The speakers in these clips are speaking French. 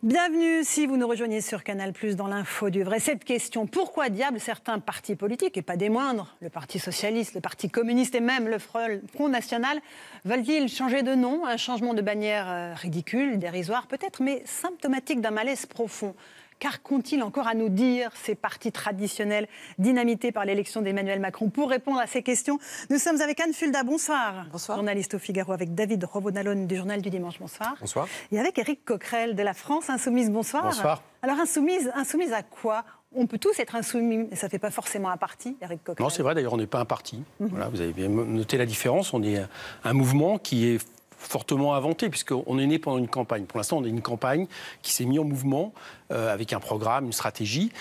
Bienvenue si vous nous rejoignez sur Canal+ dans l'info du vrai. Cette question, pourquoi diable certains partis politiques, et pas des moindres, le Parti Socialiste, le Parti Communiste et même le Front National, veulent-ils changer de nom? Un changement de bannière ridicule, dérisoire peut-être, mais symptomatique d'un malaise profond. Car qu'ont-ils encore à nous dire, ces partis traditionnels dynamités par l'élection d'Emmanuel Macron? Pour répondre à ces questions, nous sommes avec Anne Fulda, bonsoir. Bonsoir. Journaliste au Figaro, avec David Rovodalone du Journal du Dimanche, bonsoir. Bonsoir. Et avec Éric Coquerel de la France Insoumise, bonsoir. Bonsoir. Alors insoumise à quoi? On peut tous être insoumis, mais ça ne fait pas forcément un parti, Éric Coquerel. Non, c'est vrai, d'ailleurs, on n'est pas un parti. Voilà, vous avez bien noté la différence. On est un mouvement qui est fortement inventé, puisqu'on est né pendant une campagne. Pour l'instant, on a une campagne qui s'est mise en mouvement avec un programme, une stratégie.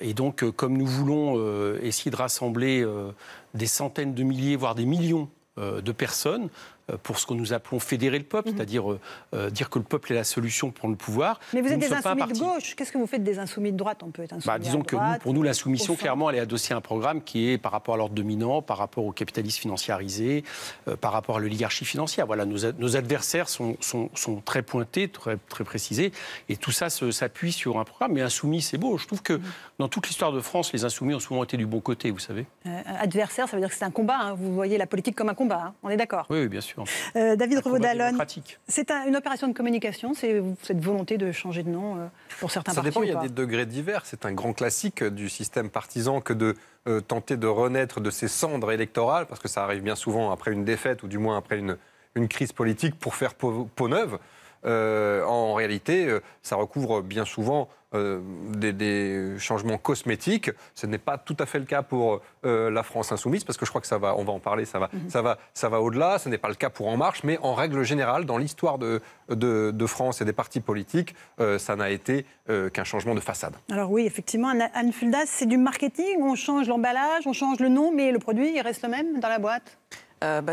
Et donc, comme nous voulons essayer de rassembler des centaines de milliers, voire des millions de personnes, pour ce que nous appelons fédérer le peuple, c'est-à-dire dire que le peuple est la solution pour le pouvoir. Mais vous êtes des insoumis de gauche. Qu'est-ce que vous faites des insoumis de droite? On peut être insoumis disons à droite, que pour nous, la soumission, clairement, elle est adossée à un programme qui est par rapport à l'ordre dominant, par rapport au capitalisme financiarisé, par rapport à l'oligarchie financière. Voilà, nos adversaires sont très pointés, très précisés, et tout ça s'appuie sur un programme. Mais insoumis, c'est beau. Je trouve que dans toute l'histoire de France, les insoumis ont souvent été du bon côté, vous savez. Adversaire, ça veut dire que c'est un combat. Hein. Vous voyez la politique comme un combat. Hein. On est d'accord? Oui, bien sûr. David Rovodalone, c'est une opération de communication, c'est cette volonté de changer de nom pour certains partis? Ça dépend, il y a des degrés divers. C'est un grand classique du système partisan que de tenter de renaître de ses cendres électorales, parce que ça arrive bien souvent après une défaite ou du moins après une crise politique pour faire peau neuve. En réalité, ça recouvre bien souvent des changements cosmétiques. Ce n'est pas tout à fait le cas pour la France Insoumise, parce que je crois que on va en parler, ça va au-delà. Ce n'est pas le cas pour En Marche, mais en règle générale, dans l'histoire de France et des partis politiques, ça n'a été qu'un changement de façade. Alors oui, effectivement, Anne Fulda, c'est du marketing, on change l'emballage, on change le nom, mais le produit, il reste le même dans la boîte?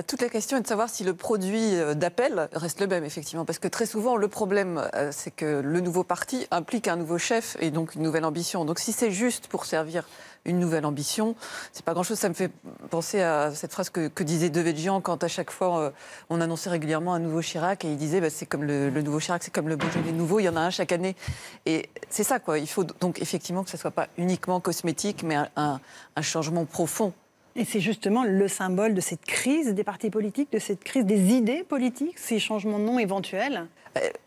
Toute la question est de savoir si le produit d'appel reste le même, effectivement. Parce que très souvent, le problème, c'est que le nouveau parti implique un nouveau chef et donc une nouvelle ambition. Donc si c'est juste pour servir une nouvelle ambition, c'est pas grand-chose. Ça me fait penser à cette phrase que disait Devedjian quand à chaque fois on annonçait régulièrement un nouveau Chirac et il disait c'est comme le nouveau Chirac, c'est comme le Beaujolais nouveau, il y en a un chaque année. Et c'est ça, quoi. Il faut donc effectivement que ça soit pas uniquement cosmétique, mais un changement profond. Et c'est justement le symbole de cette crise des partis politiques, de cette crise des idées politiques, ces changements de nom éventuels?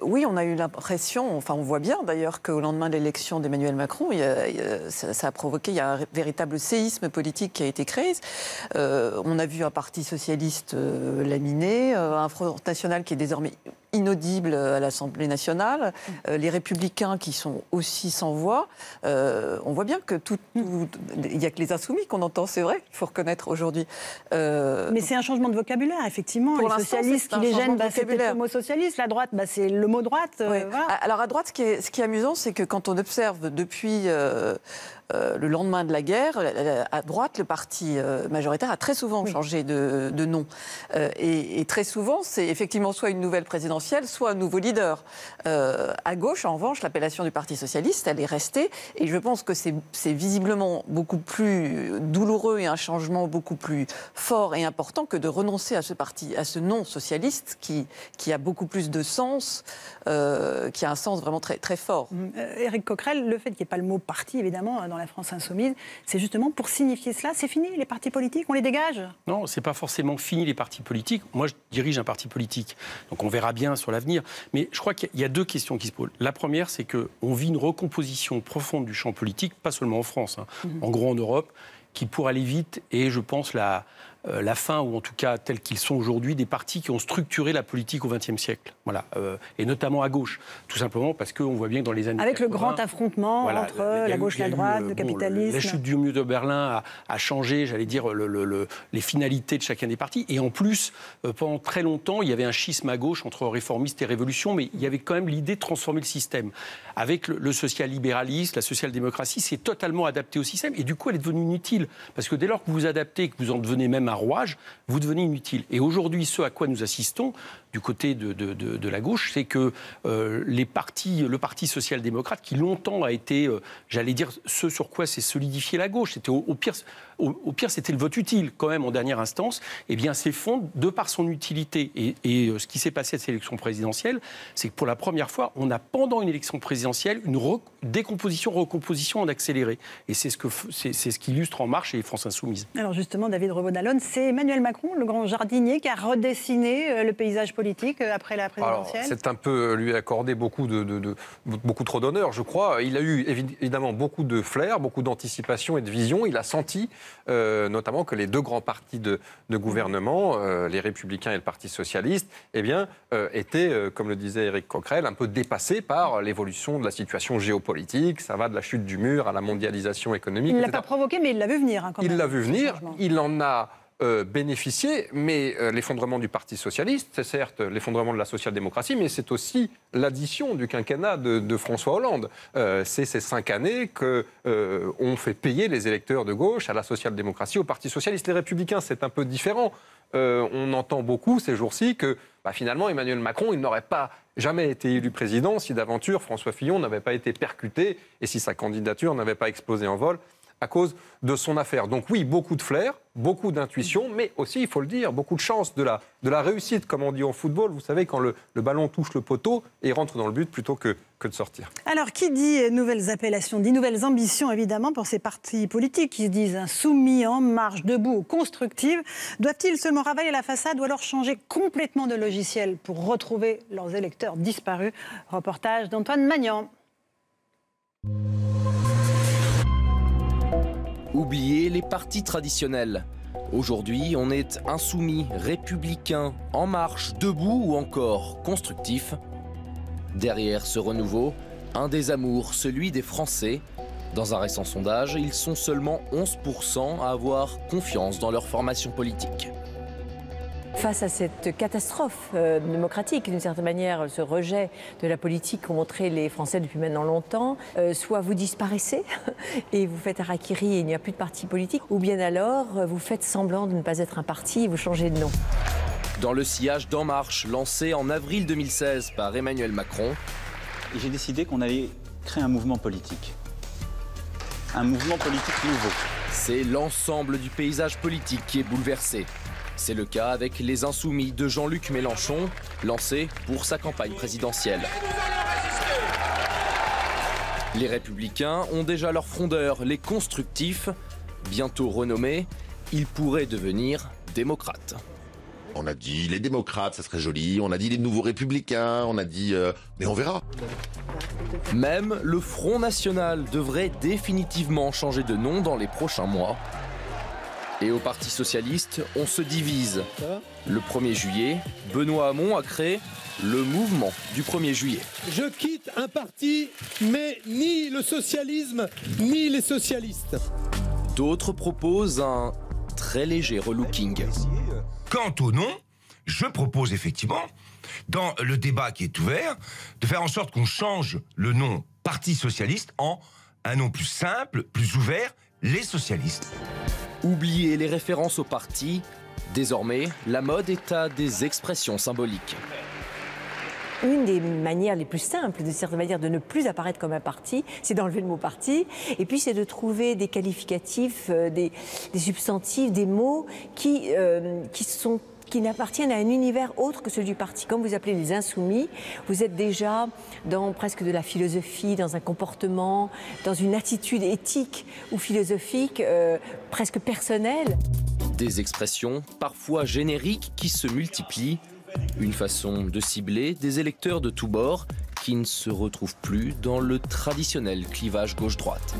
Oui, on a eu l'impression, enfin on voit bien d'ailleurs qu'au lendemain de l'élection d'Emmanuel Macron, ça a provoqué un véritable séisme politique qui a été créé. On a vu un parti socialiste laminé, un Front National qui est désormais inaudible à l'Assemblée nationale, les Républicains qui sont aussi sans voix. On voit bien que il n'y a que les Insoumis qu'on entend, c'est vrai, il faut reconnaître aujourd'hui. Mais c'est un changement de vocabulaire, effectivement. Pour les socialistes qui les gênent, c'est le mot socialiste. La droite, c'est le mot droite. Oui. Voilà. Alors à droite, ce qui est amusant, c'est que quand on observe depuis le lendemain de la guerre, à droite, le parti majoritaire a très souvent changé de nom. Et très souvent, c'est effectivement soit une nouvelle présidentielle, soit un nouveau leader. À gauche, en revanche, l'appellation du Parti socialiste, elle est restée. Et je pense que c'est visiblement beaucoup plus douloureux et un changement beaucoup plus fort et important que de renoncer à ce nom socialiste qui a beaucoup plus de sens, qui a un sens vraiment très, très fort. Éric Coquerel, le fait qu'il n'y ait pas le mot parti, évidemment, dans la France Insoumise, c'est justement pour signifier cela. C'est fini, les partis politiques, on les dégage? Non, c'est pas forcément fini, les partis politiques. Moi, je dirige un parti politique, donc on verra bien sur l'avenir. Mais je crois qu'il y a deux questions qui se posent. La première, c'est qu'on vit une recomposition profonde du champ politique, pas seulement en France, en gros en Europe, qui, pour aller vite, est, je pense, la fin, ou en tout cas tels qu'ils sont aujourd'hui, des partis qui ont structuré la politique au XXe siècle. Voilà. Et notamment à gauche. Tout simplement parce qu'on voit bien que dans les années avec 80, le grand affrontement entre la gauche et la droite, le capitalisme. La chute du mur de Berlin a changé, j'allais dire, les finalités de chacun des partis. Et en plus, pendant très longtemps, il y avait un schisme à gauche entre réformistes et révolution, mais il y avait quand même l'idée de transformer le système. Avec le social-libéralisme, la social-démocratie, c'est totalement adapté au système. Et du coup, elle est devenue inutile. Parce que dès lors que vous vous adaptez, que vous en devenez même un rouage, vous devenez inutile. Et aujourd'hui, ce à quoi nous assistons, du côté de la gauche, c'est que le Parti social-démocrate, qui longtemps a été, j'allais dire, ce sur quoi s'est solidifiée la gauche, c'était au pire, c'était le vote utile, quand même, en dernière instance, eh bien, s'effondre de par son utilité. Et ce qui s'est passé à cette élection présidentielle, c'est que pour la première fois, on a, pendant une élection présidentielle, une décomposition-recomposition en accéléré. Et c'est ce qu'illustre En Marche et France Insoumise. Alors justement, David Revaud-Dallon, c'est Emmanuel Macron, le grand jardinier, qui a redessiné le paysage politique après la présidentielle. C'est un peu lui accorder beaucoup trop d'honneur, je crois. Il a eu évidemment beaucoup de flair, beaucoup d'anticipation et de vision. Il a senti notamment que les deux grands partis de gouvernement, les Républicains et le Parti Socialiste, eh bien, étaient, comme le disait Éric Coquerel, un peu dépassés par l'évolution de la situation géopolitique. Ça va de la chute du mur à la mondialisation économique. Il ne l'a pas provoqué, mais il l'a vu venir. Quand même, il l'a vu venir, il en a bénéficié, mais l'effondrement du Parti Socialiste, c'est certes l'effondrement de la social-démocratie, mais c'est aussi l'addition du quinquennat de François Hollande. C'est ces 5 années qu'on fait payer les électeurs de gauche à la social-démocratie, au Parti Socialiste. Les Républicains, c'est un peu différent. On entend beaucoup ces jours-ci que finalement Emmanuel Macron, il n'aurait pas jamais été élu président si d'aventure François Fillon n'avait pas été percuté et si sa candidature n'avait pas explosé en vol à cause de son affaire. Donc oui, beaucoup de flair, beaucoup d'intuition, mais aussi, il faut le dire, beaucoup de chance, de la réussite, comme on dit en football. Vous savez, quand le ballon touche le poteau et rentre dans le but plutôt que de sortir. Alors, qui dit nouvelles appellations, dit nouvelles ambitions, évidemment, pour ces partis politiques qui se disent insoumis, En Marche, Debout ou Constructive. Doivent-ils seulement ravaler la façade ou alors changer complètement de logiciel pour retrouver leurs électeurs disparus? Reportage d'Antoine Magnan. Oublier les partis traditionnels. Aujourd'hui, on est insoumis, républicain, En Marche, Debout ou encore constructif. Derrière ce renouveau, un désamour, celui des Français. Dans un récent sondage, ils sont seulement 11% à avoir confiance dans leur formation politique. Face à cette catastrophe démocratique, d'une certaine manière, ce rejet de la politique qu'ont montré les Français depuis maintenant longtemps, soit vous disparaissez et vous faites harakiri et il n'y a plus de parti politique, ou bien alors vous faites semblant de ne pas être un parti et vous changez de nom. Dans le sillage d'En Marche, lancé en avril 2016 par Emmanuel Macron, j'ai décidé qu'on allait créer un mouvement politique. Un mouvement politique nouveau. C'est l'ensemble du paysage politique qui est bouleversé. C'est le cas avec les Insoumis de Jean-Luc Mélenchon, lancé pour sa campagne présidentielle. Les Républicains ont déjà leur frondeur, les constructifs. Bientôt renommés, ils pourraient devenir démocrates. On a dit les démocrates, ça serait joli. On a dit les nouveaux républicains. On a dit... mais on verra. Même le Front National devrait définitivement changer de nom dans les prochains mois. Et au Parti Socialiste, on se divise. Le 1er juillet, Benoît Hamon a créé le mouvement du 1er juillet. Je quitte un parti, mais ni le socialisme, ni les socialistes. D'autres proposent un très léger relooking. Quant au nom, je propose effectivement, dans le débat qui est ouvert, de faire en sorte qu'on change le nom Parti Socialiste en un nom plus simple, plus ouvert, les socialistes. Oubliez les références au parti. Désormais, la mode est à des expressions symboliques. Une des manières les plus simples, de certaine manière, de ne plus apparaître comme un parti, c'est d'enlever le mot parti. Et puis, c'est de trouver des qualificatifs, des substantifs, des mots qui n'appartiennent à un univers autre que celui du parti. Comme vous appelez les insoumis, vous êtes déjà dans presque de la philosophie, dans un comportement, dans une attitude éthique ou philosophique presque personnelle. Des expressions parfois génériques qui se multiplient. Une façon de cibler des électeurs de tous bords qui ne se retrouvent plus dans le traditionnel clivage gauche-droite.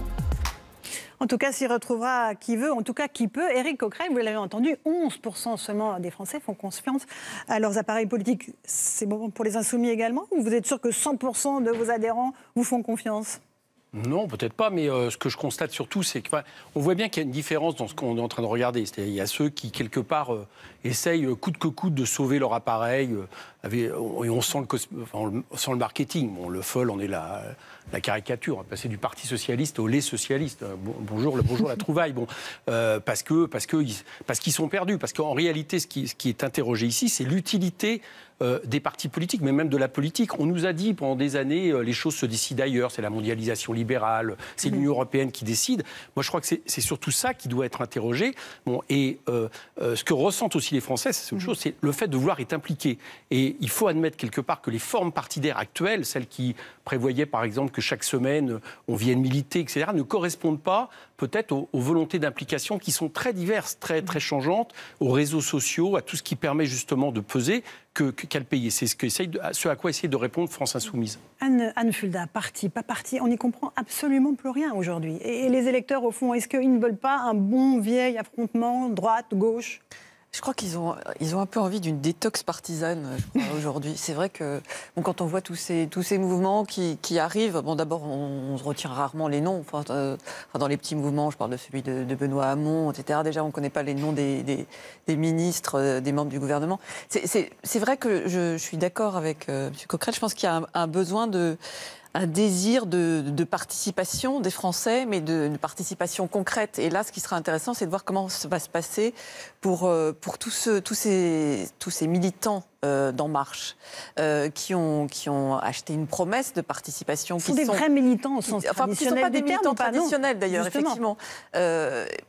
En tout cas, s'y retrouvera qui veut, en tout cas qui peut. Éric Coquerel, vous l'avez entendu, 11% seulement des Français font confiance à leurs appareils politiques. C'est bon pour les insoumis également? Ou vous êtes sûr que 100% de vos adhérents vous font confiance? Non, peut-être pas, mais ce que je constate surtout, c'est qu'on voit bien qu'il y a une différence dans ce qu'on est en train de regarder. C'est-à-dire qu'il y a ceux qui, quelque part, essayent coûte que coûte de sauver leur appareil, et on sent le marketing. Bon, le folle, on est la caricature, on passer du Parti Socialiste au lait socialiste. Bonjour la trouvaille. Bon, parce qu'ils sont perdus. Parce qu'en réalité, ce qui est interrogé ici, c'est l'utilité des partis politiques, mais même de la politique. On nous a dit pendant des années, les choses se décident ailleurs, c'est la mondialisation libérale, c'est l'Union européenne qui décide. Moi, je crois que c'est surtout ça qui doit être interrogé. Bon, et ce que ressentent aussi les Français, c'est autre chose, c'est le fait de vouloir être impliqué. Et il faut admettre quelque part que les formes partidaires actuelles, celles qui prévoyaient par exemple que chaque semaine on vienne militer, etc., ne correspondent pas peut-être aux volontés d'implication qui sont très diverses, très changeantes, aux réseaux sociaux, à tout ce qui permet justement de peser qu'à le payer. C'est ce à quoi essaye de répondre France Insoumise. Anne Fulda, parti, pas parti, on n'y comprend absolument plus rien aujourd'hui. Et les électeurs, au fond, est-ce qu'ils ne veulent pas un bon vieil affrontement droite-gauche ? Je crois qu'ils ont un peu envie d'une détox partisane aujourd'hui. C'est vrai que quand on voit tous ces mouvements qui arrivent, d'abord on se retient rarement les noms. Dans les petits mouvements, je parle de celui de Benoît Hamon, etc. Déjà, on ne connaît pas les noms des ministres, des membres du gouvernement. C'est vrai que je suis d'accord avec M. Coquerel. Je pense qu'il y a un besoin un désir de participation des Français, mais de participation concrète. Et là, ce qui sera intéressant, c'est de voir comment ça va se passer pour tous ces militants d'En Marche qui ont acheté une promesse de participation. Ce sont des vrais militants au sens traditionnel. Qui ne sont pas des militants traditionnels d'ailleurs, justement. effectivement,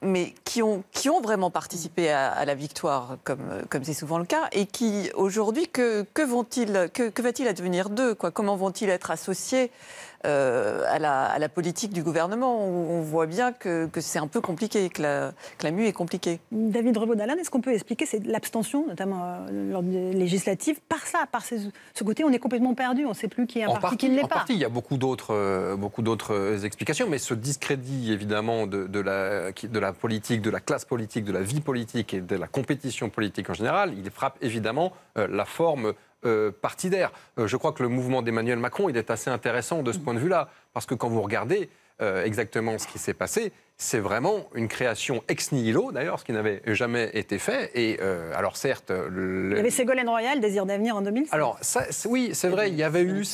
mais qui ont vraiment participé à la victoire, comme c'est souvent le cas, et qui aujourd'hui, que va-t-il advenir d'eux, quoi ? Comment vont-ils être associés à la politique du gouvernement, où on voit bien que c'est un peu compliqué, que la mue est compliquée. David Revaud-Dallon, est-ce qu'on peut expliquer l'abstention, notamment lors des législatives, par ce côté, on est complètement perdu, on ne sait plus qui est un parti qui ne l'est pas. En partie, il y a beaucoup d'autres explications, mais ce discrédit, évidemment, de la politique, de la classe politique, de la vie politique et de la compétition politique en général, il frappe évidemment la forme partidaire. Je crois que le mouvement d'Emmanuel Macron, il est assez intéressant de ce point de vue-là, parce que quand vous regardez exactement ce qui s'est passé, c'est vraiment une création ex nihilo, d'ailleurs, ce qui n'avait jamais été fait. Et alors certes... Il y avait Ségolène Royal, Désir d'avenir en 2006. Alors oui, c'est vrai, il y avait eu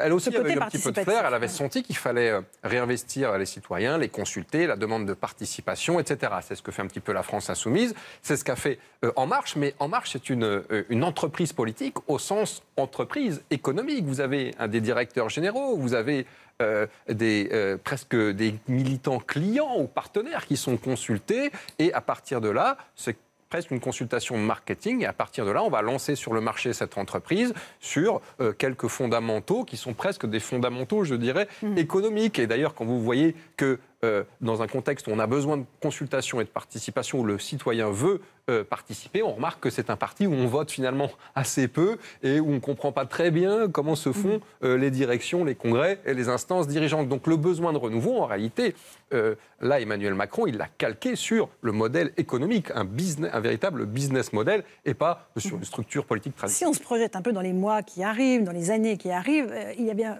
elle aussi avait eu un petit peu de flair, elle avait senti qu'il fallait réinvestir les citoyens, les consulter, la demande de participation, etc. C'est ce que fait un petit peu la France Insoumise, c'est ce qu'a fait En Marche, mais En Marche, c'est une entreprise politique au sens entreprise économique. Vous avez des directeurs généraux, vous avez presque des militants clients ou partenaires qui sont consultés, et à partir de là, c'est presque une consultation marketing, et à partir de là, on va lancer sur le marché cette entreprise sur quelques fondamentaux qui sont presque des fondamentaux, je dirais, économiques. Et d'ailleurs, quand vous voyez que dans un contexte où on a besoin de consultation et de participation, où le citoyen veut participer, on remarque que c'est un parti où on vote finalement assez peu et où on ne comprend pas très bien comment se font les directions, les congrès et les instances dirigeantes. Donc le besoin de renouveau, en réalité, là, Emmanuel Macron, il l'a calqué sur le modèle économique, un véritable business model, et pas sur une structure politique traditionnelle. Si on se projette un peu dans les mois qui arrivent, dans les années qui arrivent,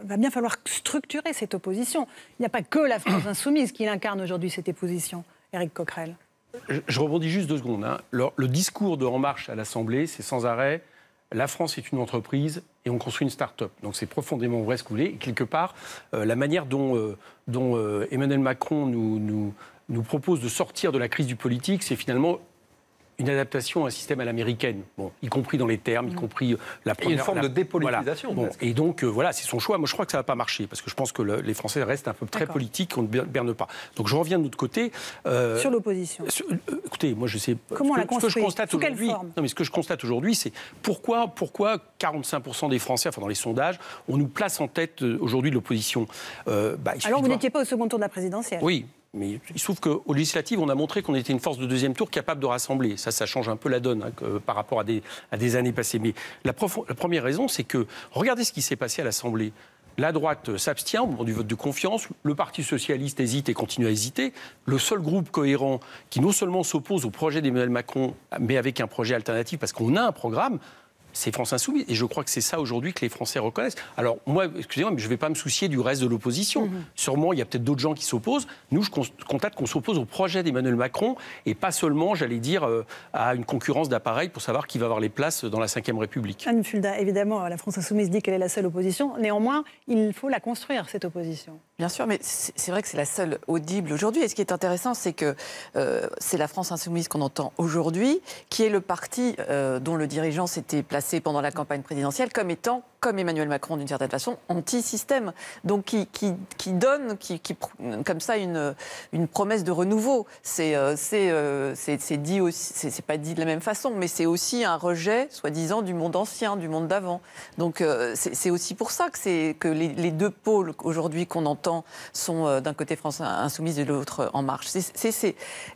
va bien falloir structurer cette opposition. Il n'y a pas que la France Insoumise qui incarne aujourd'hui cette opposition. Éric Coquerel. Je rebondis juste 2 secondes. Le discours de En Marche à l'Assemblée, c'est sans arrêt « La France est une entreprise et on construit une start-up ». Donc c'est profondément vrai ce que vous voulez. Et quelque part, la manière dont Emmanuel Macron nous propose de sortir de la crise du politique, c'est finalement une adaptation à un système à l'américaine, y compris dans les termes, y compris la première... Une forme de dépolitisation. Voilà. Et donc, c'est son choix. Moi, je crois que ça ne va pas marcher, parce que je pense que les Français restent un peu très politiques, qu'on ne berne pas. Donc, je reviens de l'autre côté. Sur l'opposition. Écoutez, moi, je sais... Comment la construire ? Sous quelle forme ? Non, mais ce que je constate aujourd'hui, c'est pourquoi 45% des Français, enfin dans les sondages, on nous place en tête aujourd'hui de l'opposition. Alors, vous n'étiez pas au second tour de la présidentielle ? Oui. Mais il se trouve qu'aux législatives, on a montré qu'on était une force de deuxième tour capable de rassembler. Ça change un peu la donne par rapport à des années passées. Mais la première raison, c'est que, regardez ce qui s'est passé à l'Assemblée. La droite s'abstient au moment du vote de confiance, le Parti socialiste hésite et continue à hésiter. Le seul groupe cohérent qui non seulement s'oppose au projet d'Emmanuel Macron, mais avec un projet alternatif, parce qu'on a un programme, c'est France Insoumise. Et je crois que c'est ça aujourd'hui que les Français reconnaissent. Alors moi, excusez-moi, mais je ne vais pas me soucier du reste de l'opposition. Sûrement, il y a peut-être d'autres gens qui s'opposent. Nous, je constate qu'on s'oppose au projet d'Emmanuel Macron et pas seulement, j'allais dire, à une concurrence d'appareils pour savoir qui va avoir les places dans la Ve République. Anne Fulda, évidemment, la France Insoumise dit qu'elle est la seule opposition. Néanmoins, il faut la construire, cette opposition. Bien sûr, mais c'est vrai que c'est la seule audible aujourd'hui. Et ce qui est intéressant, c'est que c'est la France insoumise qu'on entend aujourd'hui, qui est le parti dont le dirigeant s'était placé pendant la campagne présidentielle comme étant, comme Emmanuel Macron d'une certaine façon, anti-système. Donc qui donne comme ça une promesse de renouveau. C'est dit aussi, c'est pas dit de la même façon, mais c'est aussi un rejet, soi-disant, du monde ancien, du monde d'avant. Donc c'est aussi pour ça que les deux pôles aujourd'hui qu'on entend sont d'un côté France Insoumise et de l'autre En Marche.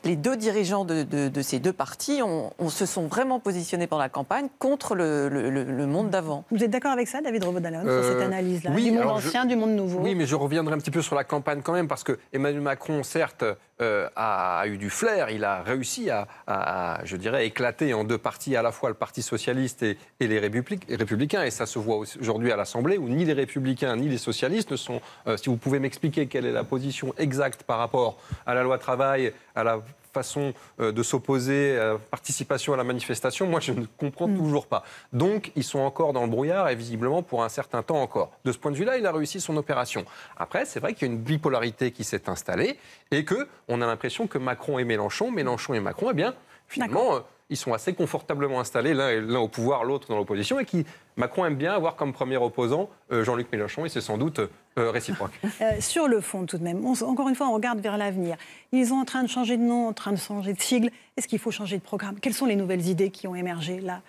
Les deux dirigeants de ces deux partis se sont vraiment positionnés pendant la campagne contre le monde d'avant. Vous êtes d'accord avec ça, David Revaud-Dallon, sur cette analyse-là, oui, du monde ancien, du monde nouveau? Oui, mais je reviendrai un petit peu sur la campagne quand même, parce que Emmanuel Macron, certes, a eu du flair, il a réussi à, je dirais, éclater en deux partis, à la fois le Parti socialiste et les républicains, et ça se voit aujourd'hui à l'Assemblée, où ni les républicains ni les socialistes ne sont... si vous pouvez m'expliquer quelle est la position exacte par rapport à la loi travail, à la façon de s'opposer à la participation à la manifestation, moi je ne comprends toujours pas. Donc ils sont encore dans le brouillard et visiblement pour un certain temps encore. De ce point de vue-là, il a réussi son opération. Après, c'est vrai qu'il y a une bipolarité qui s'est installée et qu'on a l'impression que Macron et Mélenchon et Macron, eh bien, finalement, ils sont assez confortablement installés, l'un au pouvoir, l'autre dans l'opposition, et Macron aime bien avoir comme premier opposant Jean-Luc Mélenchon, et c'est sans doute réciproque. Sur le fond, tout de même, encore une fois, on regarde vers l'avenir. Ils sont en train de changer de nom, en train de changer de sigle. Est-ce qu'il faut changer de programme? Quelles sont les nouvelles idées qui ont émergé là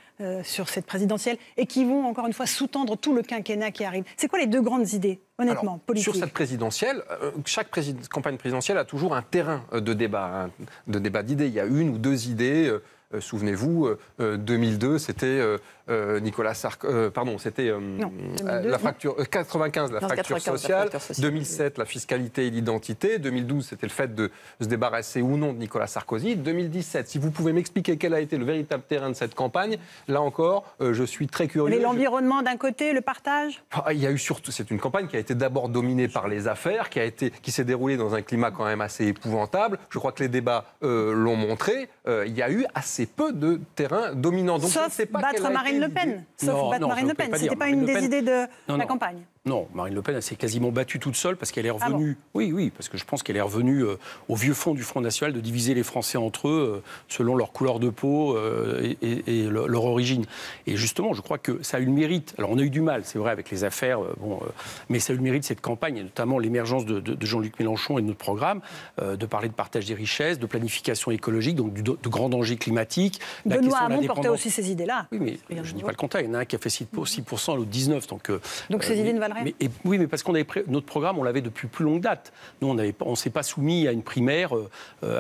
sur cette présidentielle et qui vont, encore une fois, sous-tendre tout le quinquennat qui arrive? C'est quoi les deux grandes idées, honnêtement, politiques? Sur cette présidentielle, chaque campagne présidentielle a toujours un terrain de débat d'idées. Il y a une ou deux idées. Souvenez-vous, 2002, c'était Nicolas Sarkozy. Pardon, c'était la fracture 95, la fracture sociale. 2007, la fiscalité et l'identité. 2012, c'était le fait de se débarrasser ou non de Nicolas Sarkozy. 2017, si vous pouvez m'expliquer quel a été le véritable terrain de cette campagne, là encore, je suis très curieux. Mais l'environnement d'un côté, le partage? Il y a eu surtout, c'est une campagne qui a été d'abord dominée par les affaires, qui s'est déroulée dans un climat quand même assez épouvantable. Je crois que les débats l'ont montré. Il y a eu assez peu de terrain dominant. Donc, sauf battre Marine Le Pen. Sauf battre Marine Le Pen. C'était pas une des idées de la campagne. Non, Marine Le Pen, elle s'est quasiment battue toute seule parce qu'elle est revenue... Ah bon? Oui, parce que je pense qu'elle est revenue au vieux fond du Front National de diviser les Français entre eux selon leur couleur de peau et leur origine. Et justement, je crois que ça a eu le mérite... Alors, on a eu du mal, c'est vrai, avec les affaires, mais ça a eu le mérite, cette campagne, et notamment l'émergence de Jean-Luc Mélenchon et de notre programme, de parler de partage des richesses, de planification écologique, donc de grands dangers climatiques. Benoît Hamon portait aussi ces idées-là. Oui, mais je ne dis pas le contraire. Il y en a un qui a fait 6%, l'autre 19%. Donc ces idées ne valent rien. Oui, mais parce qu'on avait notre programme, on l'avait depuis plus longue date. Nous, on ne s'est pas soumis à une primaire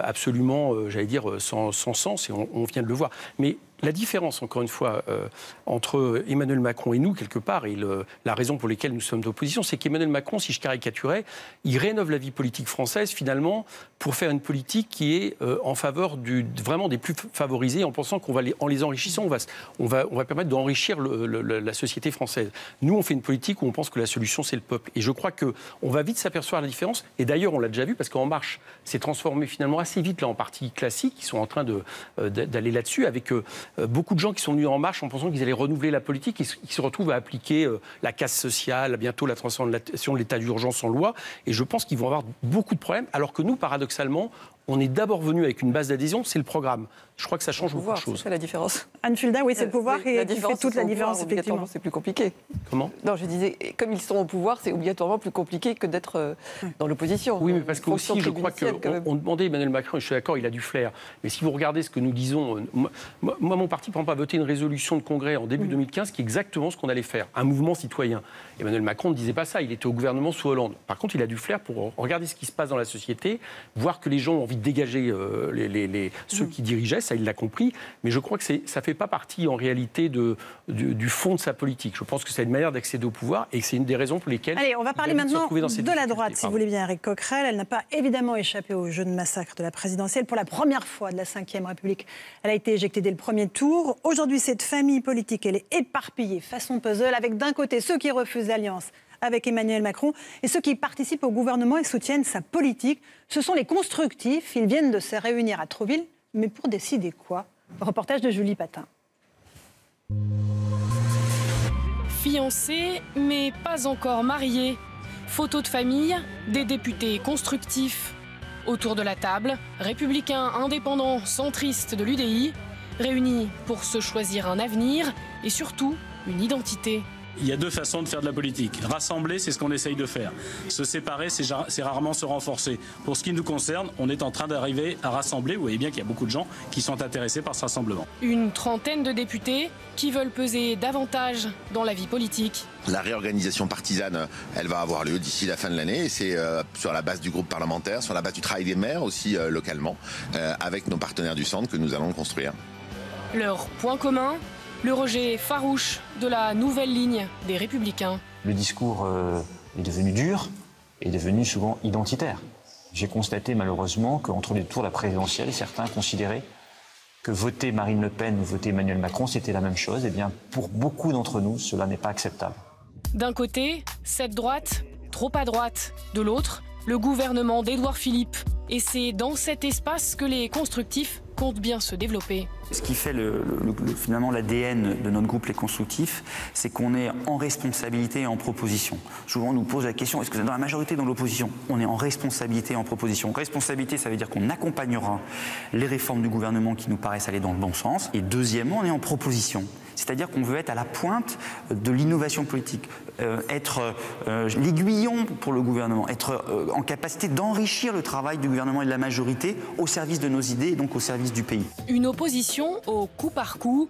absolument, j'allais dire, sans sens, et on vient de le voir. Mais la différence, encore une fois, entre Emmanuel Macron et nous, quelque part, et la raison pour laquelle nous sommes d'opposition, c'est qu'Emmanuel Macron, si je caricaturais, il rénove la vie politique française, finalement, pour faire une politique qui est en faveur vraiment des plus favorisés, en pensant qu'en les enrichissant, on va permettre d'enrichir la société française. Nous, on fait une politique où on pense que la solution, c'est le peuple. Et je crois qu'on va vite s'apercevoir la différence. Et d'ailleurs, on l'a déjà vu, parce qu'En Marche s'est transformé finalement assez vite là, en parti classique. Ils sont en train d'aller là-dessus, avec... beaucoup de gens qui sont venus En Marche en pensant qu'ils allaient renouveler la politique et qui se retrouvent à appliquer la casse sociale, bientôt la transformation de l'état d'urgence en loi. Et je pense qu'ils vont avoir beaucoup de problèmes, alors que nous, paradoxalement, on est d'abord venu avec une base d'adhésion, c'est le programme. Je crois que ça change beaucoup de choses. C'est la différence. Anne Fulda, oui, c'est le pouvoir qui fait toute la différence, effectivement. C'est plus compliqué. Comment? Non, je disais, comme ils sont au pouvoir, c'est obligatoirement plus compliqué que d'être dans l'opposition. Oui, mais parce que aussi, je crois qu'on demandait Emmanuel Macron, et je suis d'accord, il a du flair. Mais si vous regardez ce que nous disons, moi mon parti, par exemple, a voté une résolution de congrès en début 2015 qui est exactement ce qu'on allait faire, un mouvement citoyen. Emmanuel Macron ne disait pas ça, il était au gouvernement sous Hollande. Par contre, il a du flair pour regarder ce qui se passe dans la société, voir que les gens ont envie de dégager ceux qui dirigeaient, ça il l'a compris, mais je crois que ça ne fait pas partie en réalité du fond de sa politique. Je pense que c'est une manière d'accéder au pouvoir et que c'est une des raisons pour lesquelles... Allez, on va parler maintenant de la droite, si vous voulez bien, Éric Coquerel. Elle n'a pas évidemment échappé au jeu de massacre de la présidentielle. Pour la première fois de la Ve République, elle a été éjectée dès le premier tour. Aujourd'hui, cette famille politique, elle est éparpillée façon puzzle, avec d'un côté ceux qui refusent l'alliance avec Emmanuel Macron et ceux qui participent au gouvernement et soutiennent sa politique. Ce sont les constructifs. Ils viennent de se réunir à Trouville. Mais pour décider quoi? Reportage de Julie Patin. Fiancés, mais pas encore mariés. photos de famille, des députés constructifs. Autour de la table, républicains, indépendants, centristes de l'UDI, réunis pour se choisir un avenir et surtout une identité. Il y a deux façons de faire de la politique. Rassembler, c'est ce qu'on essaye de faire. Se séparer, c'est rarement se renforcer. Pour ce qui nous concerne, on est en train d'arriver à rassembler. Vous voyez bien qu'il y a beaucoup de gens qui sont intéressés par ce rassemblement. Une trentaine de députés qui veulent peser davantage dans la vie politique. La réorganisation partisane, elle va avoir lieu d'ici la fin de l'année. Et c'est sur la base du groupe parlementaire, sur la base du travail des maires aussi localement, avec nos partenaires du centre que nous allons construire. Leur point commun, le rejet farouche de la nouvelle ligne des Républicains. Le discours est devenu dur et devenu souvent identitaire. J'ai constaté malheureusement qu'entre les tours de la présidentielle, certains considéraient que voter Marine Le Pen ou voter Emmanuel Macron, c'était la même chose. Eh bien, pour beaucoup d'entre nous, cela n'est pas acceptable. D'un côté, cette droite, trop à droite. De l'autre, le gouvernement d'Édouard Philippe. Et c'est dans cet espace que les constructifs comptent bien se développer. Ce qui fait finalement l'ADN de notre groupe Les Constructifs, c'est qu'on est en responsabilité et en proposition. Souvent on nous pose la question, est-ce que dans la majorité dans l'opposition, on est en responsabilité et en proposition? Responsabilité, ça veut dire qu'on accompagnera les réformes du gouvernement qui nous paraissent aller dans le bon sens. Et deuxièmement, on est en proposition. C'est-à-dire qu'on veut être à la pointe de l'innovation politique, être l'aiguillon pour le gouvernement, être en capacité d'enrichir le travail du gouvernement et de la majorité au service de nos idées et donc au service du pays. Une opposition au coup par coup.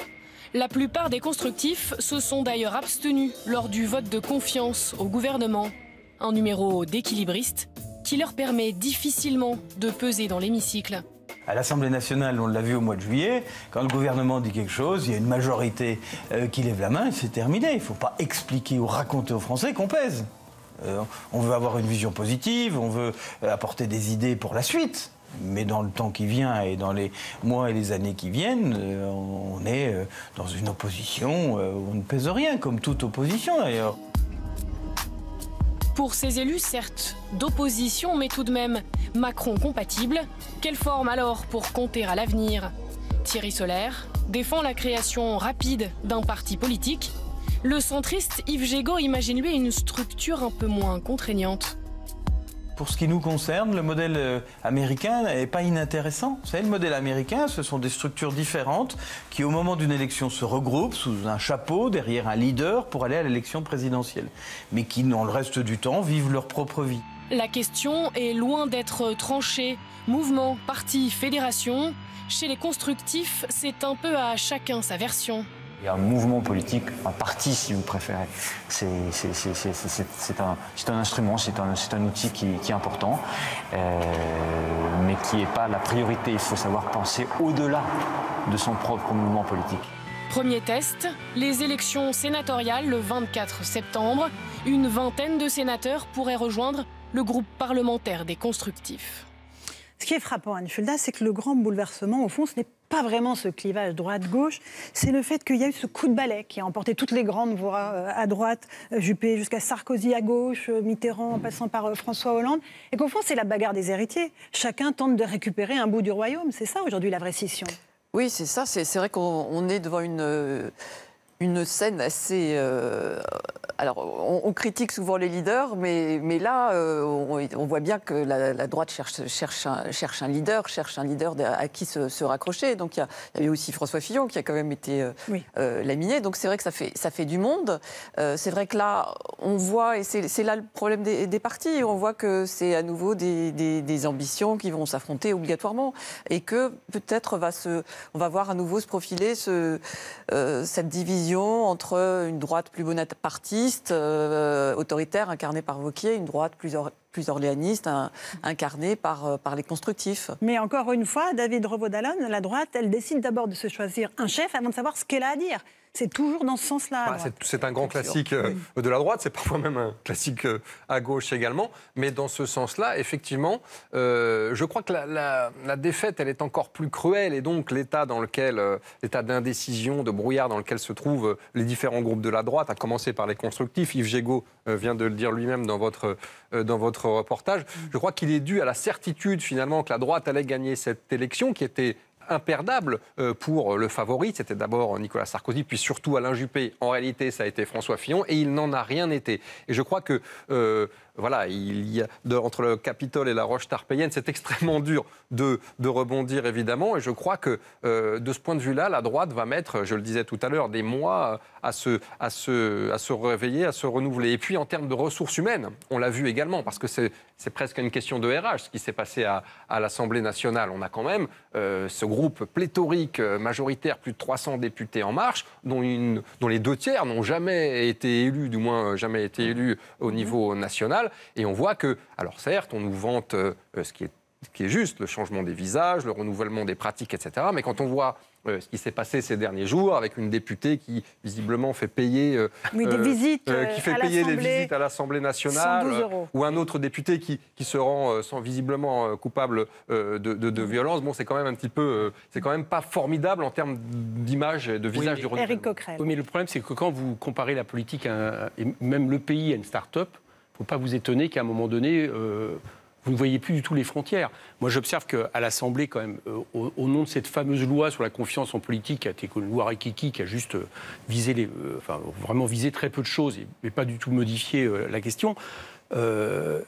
La plupart des constructifs se sont d'ailleurs abstenus lors du vote de confiance au gouvernement. Un numéro d'équilibriste qui leur permet difficilement de peser dans l'hémicycle. À l'Assemblée nationale, on l'a vu au mois de juillet, quand le gouvernement dit quelque chose, il y a une majorité qui lève la main et c'est terminé. Il ne faut pas expliquer ou raconter aux Français qu'on pèse. On veut avoir une vision positive, on veut apporter des idées pour la suite. Mais dans le temps qui vient et dans les mois et les années qui viennent, on est dans une opposition où on ne pèse rien, comme toute opposition d'ailleurs. Pour ces élus, certes, d'opposition, mais tout de même Macron compatible, quelle forme alors pour compter à l'avenir? Thierry Solaire défend la création rapide d'un parti politique. Le centriste Yves Gégaud imagine lui une structure un peu moins contraignante. Pour ce qui nous concerne, le modèle américain n'est pas inintéressant. Vous savez, le modèle américain, ce sont des structures différentes qui, au moment d'une élection, se regroupent sous un chapeau, derrière un leader, pour aller à l'élection présidentielle. Mais qui, dans le reste du temps, vivent leur propre vie. La question est loin d'être tranchée. Mouvement, parti, fédération. Chez les constructifs, c'est un peu à chacun sa version. Il y a un mouvement politique, un parti si vous préférez. C'est un instrument, c'est un outil qui est important, mais qui n'est pas la priorité. Il faut savoir penser au-delà de son propre mouvement politique. Premier test, les élections sénatoriales le 24 septembre. Une vingtaine de sénateurs pourraient rejoindre le groupe parlementaire des constructifs. Ce qui est frappant, Anne Fulda, c'est que le grand bouleversement, au fond, ce n'est pas vraiment ce clivage droite-gauche, c'est le fait qu'il y a eu ce coup de balai qui a emporté toutes les grandes voix à droite, Juppé jusqu'à Sarkozy à gauche, Mitterrand en passant par François Hollande, et qu'au fond, c'est la bagarre des héritiers. Chacun tente de récupérer un bout du royaume. C'est ça, aujourd'hui, la vraie scission. Oui, c'est ça. C'est vrai qu'on est devant une scène assez... alors, on critique souvent les leaders, mais là, on voit bien que la droite cherche un leader à qui se raccrocher. Donc, il y a eu aussi François Fillon qui a quand même été laminé. Donc, c'est vrai que ça fait du monde. C'est vrai que là, on voit, et c'est là le problème des partis, on voit que c'est à nouveau des ambitions qui vont s'affronter obligatoirement. Et que peut-être on va voir à nouveau se profiler cette division entre une droite plus bonapartiste, autoritaire, incarnée par Wauquiez, une droite plus orléaniste, incarnée par les constructifs. Mais encore une fois, David Revaud-Dallon, la droite, elle décide d'abord de se choisir un chef avant de savoir ce qu'elle a à dire. C'est toujours dans ce sens-là. C'est un grand classique de la droite, c'est parfois même un classique à gauche également. Mais dans ce sens-là, effectivement, je crois que la défaite, elle est encore plus cruelle. Et donc l'état d'indécision, de brouillard dans lequel se trouvent les différents groupes de la droite, à commencer par les constructifs, Yves Gégaud vient de le dire lui-même dans votre reportage, je crois qu'il est dû à la certitude finalement que la droite allait gagner cette élection qui était imperdable pour le favori. C'était d'abord Nicolas Sarkozy, puis surtout Alain Juppé. En réalité, ça a été François Fillon et il n'en a rien été. Et je crois que voilà, il y a entre le Capitole et la roche tarpéienne, c'est extrêmement dur de rebondir évidemment. Et je crois que de ce point de vue-là, la droite va mettre, je le disais tout à l'heure, des mois à se réveiller, à se renouveler. Et puis en termes de ressources humaines, on l'a vu également, parce que c'est presque une question de RH, ce qui s'est passé à l'Assemblée nationale. On a quand même ce groupe pléthorique, majoritaire, plus de 300 députés En Marche, dont les 2/3 n'ont jamais été élus, du moins jamais été élus au niveau national. Et on voit que, alors certes, on nous vante ce qui est juste, le changement des visages, le renouvellement des pratiques, etc. Mais quand on voit ce qui s'est passé ces derniers jours avec une députée qui visiblement fait payer, des visites, qui fait payer les visites à l'Assemblée nationale, ou un autre député qui se rend visiblement coupable de violence. Bon, c'est quand même un petit peu, c'est quand même pas formidable en termes d'image et de visage du renouvellement. Éric Coquerel. Oui, mais le problème, c'est que quand vous comparez la politique et même le pays à une start-up, il ne faut pas vous étonner qu'à un moment donné, vous ne voyez plus du tout les frontières. Moi, j'observe qu'à l'Assemblée, quand même, au nom de cette fameuse loi sur la confiance en politique, qui a été une loi Rikiki, qui a juste visé vraiment visé très peu de choses et pas du tout modifié la question, il